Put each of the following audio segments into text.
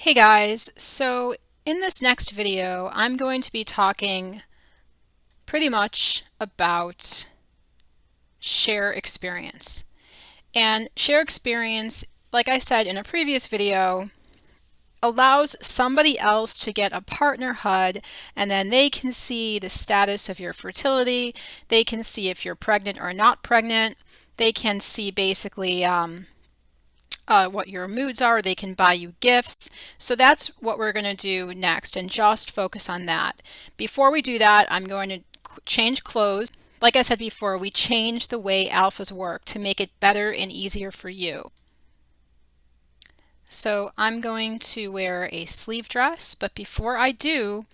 Hey guys, so in this next video, I'm going to be talking pretty much about share experience. And share experience, like I said in a previous video, allows somebody else to get a partner HUD, and then they can see the status of your fertility. They can see if you're pregnant or not pregnant. They can see basically what your moods are. They can buy you gifts. So that's what we're going to do next and just focus on that. Before we do that, I'm going to change clothes. Like I said before, we change the way alphas work to make it better and easier for you. So I'm going to wear a sleeve dress, but before I do,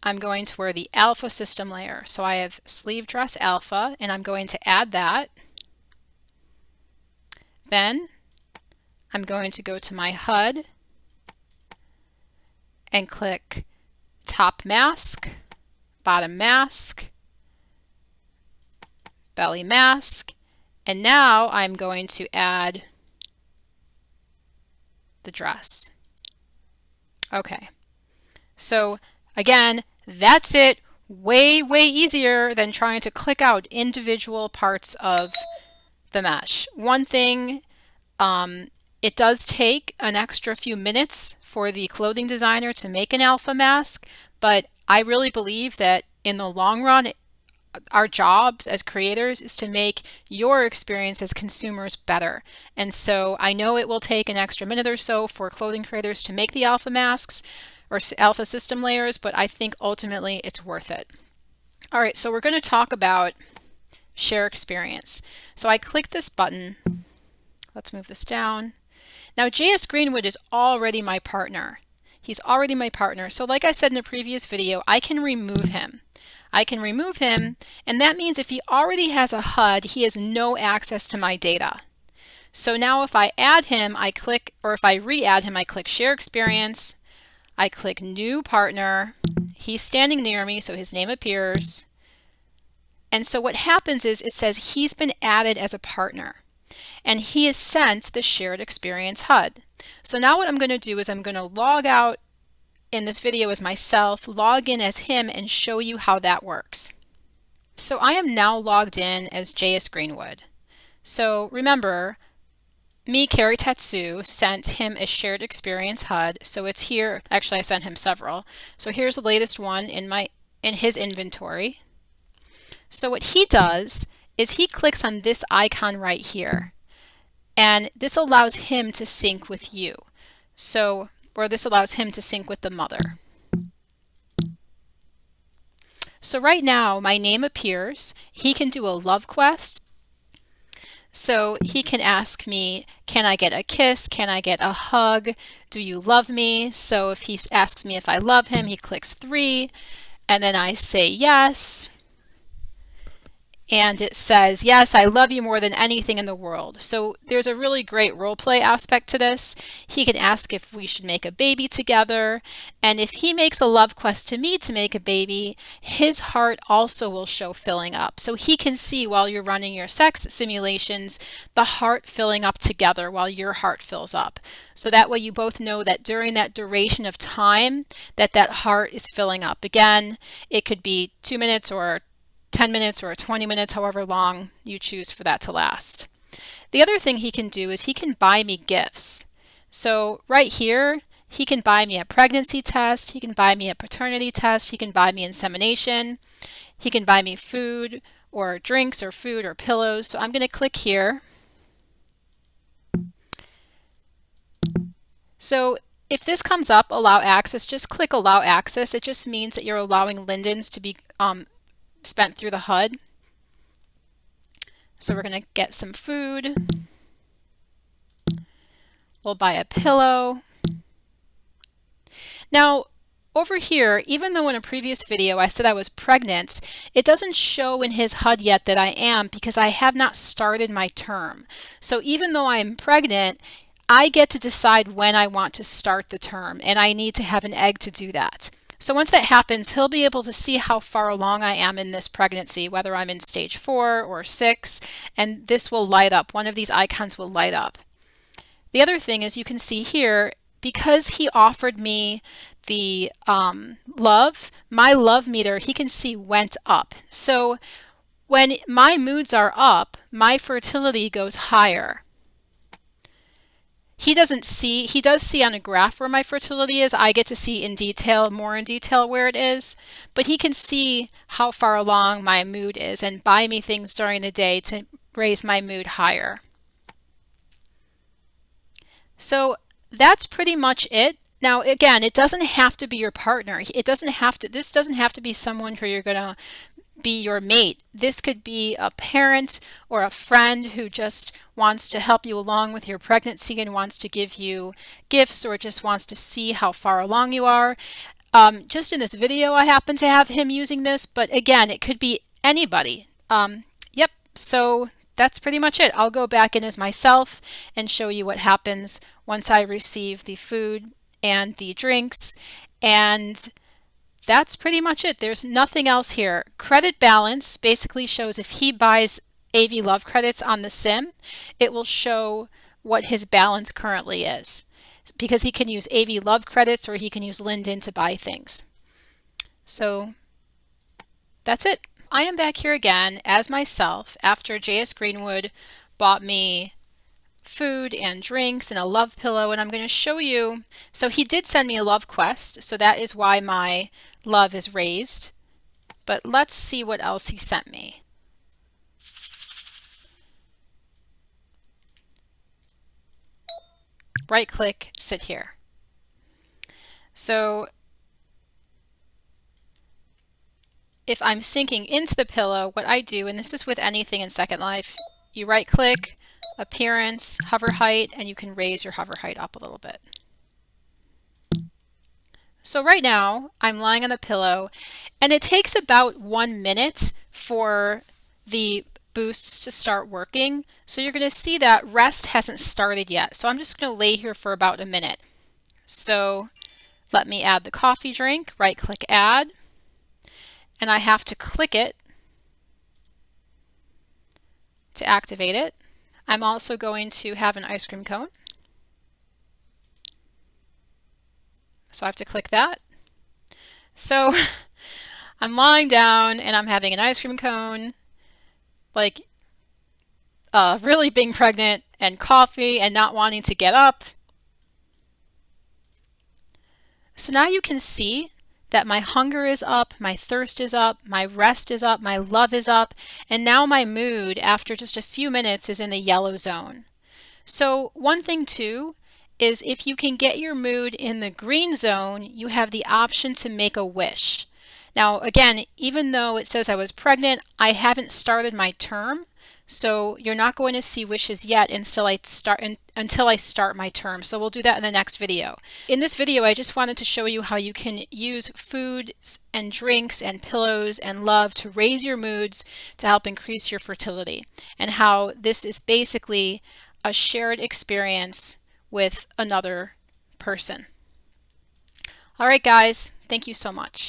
I'm going to wear the alpha system layer. So I have sleeve dress alpha, and I'm going to add that. Then I'm going to go to my HUD and click top mask, bottom mask, belly mask, and now I'm going to add the dress. Okay, so again, that's it. Way easier than trying to click out individual parts of the mesh. One thing, it does take an extra few minutes for the clothing designer to make an alpha mask, but I really believe that in the long run, our jobs as creators is to make your experience as consumers better. And so I know it will take an extra minute or so for clothing creators to make the alpha masks or alpha system layers, but I think ultimately it's worth it. All right, so we're going to talk about share experience. So I click this button. Let's move this down. Now JS Greenwood is already my partner. He's already my partner. So like I said in the previous video, I can remove him. I can remove him, and that means if he already has a HUD, he has no access to my data. So now if I add him, I click, or if I re-add him, I click Share Experience. I click New Partner. He's standing near me, so his name appears. And so what happens is it says he's been added as a partner, and he is sent the Shared Experience HUD. So now what I'm going to do is I'm going to log out in this video as myself, log in as him, and show you how that works. So I am now logged in as JS Greenwood. So remember, me, Carrie Tetsu, sent him a shared experience HUD. So it's here. Actually, I sent him several. So here's the latest one in his inventory. So what he does is he clicks on this icon right here, and this allows him to sync with you. So or this allows him to sync with the mother. So right now my name appears. He can do a love quest. So he can ask me, can I get a kiss? Can I get a hug? Do you love me? So if he asks me if I love him, he clicks 3, and then I say yes. And it says, yes, I love you more than anything in the world. So there's a really great role play aspect to this. He can ask if we should make a baby together. And if he makes a love quest to me to make a baby, his heart also will show filling up. So he can see while you're running your sex simulations, the heart filling up together while your heart fills up. So that way you both know that during that duration of time that heart is filling up. Again, it could be 2 minutes or 10 minutes or 20 minutes, however long you choose for that to last. The other thing he can do is he can buy me gifts. So right here, he can buy me a pregnancy test, he can buy me a paternity test, he can buy me insemination, he can buy me food or drinks or food or pillows. So I'm going to click here. So if this comes up, allow access, just click allow access. It just means that you're allowing lindens to be spent through the HUD. So we're going to get some food. We'll buy a pillow. Now over here, even though in a previous video I said I was pregnant, it doesn't show in his HUD yet that I am because I have not started my term. So even though I am pregnant, I get to decide when I want to start the term, and I need to have an egg to do that. So once that happens, he'll be able to see how far along I am in this pregnancy, whether I'm in stage 4 or 6, and this will light up. One of these icons will light up. The other thing is you can see here, because he offered me the love, my love meter, he can see went up. So when my moods are up, my fertility goes higher. He does see on a graph where my fertility is. I get to see in detail, more in detail where it is, but he can see how far along my mood is and buy me things during the day to raise my mood higher. So that's pretty much it. Now, again, it doesn't have to be your partner. This doesn't have to be someone who you're going to be your mate. This could be a parent or a friend who just wants to help you along with your pregnancy and wants to give you gifts or just wants to see how far along you are. Just in this video, I happen to have him using this, but again, it could be anybody. Yep, so that's pretty much it. I'll go back in as myself and show you what happens once I receive the food and the drinks, and that's pretty much it. There's nothing else here. Credit balance basically shows if he buys AV Love credits on the sim, it will show what his balance currently is, because he can use AV Love credits or he can use Linden to buy things. So that's it. I am back here again as myself after JS Greenwood bought me food and drinks and a love pillow, and I'm going to show you. So he did send me a love quest, so that is why my love is raised. But let's see what else he sent me. Right click, sit here. So if I'm sinking into the pillow, what I do, and this is with anything in Second Life, you right click, appearance, hover height, and you can raise your hover height up a little bit. So right now I'm lying on the pillow, and it takes about 1 minute for the boosts to start working. So you're going to see that rest hasn't started yet. So I'm just going to lay here for about a minute. So let me add the coffee drink, right click add, and I have to click it to activate it. I'm also going to have an ice cream cone. So I have to click that. So I'm lying down and I'm having an ice cream cone, like really being pregnant, and coffee and not wanting to get up. So now you can see that my hunger is up, my thirst is up, my rest is up, my love is up, and now my mood after just a few minutes is in the yellow zone. So one thing too is if you can get your mood in the green zone, you have the option to make a wish. Now again, even though it says I was pregnant, I haven't started my term, so you're not going to see wishes yet until I start my term. So we'll do that in the next video. In this video, I just wanted to show you how you can use foods and drinks and pillows and love to raise your moods to help increase your fertility, and how this is basically a shared experience with another person. All right, guys, thank you so much.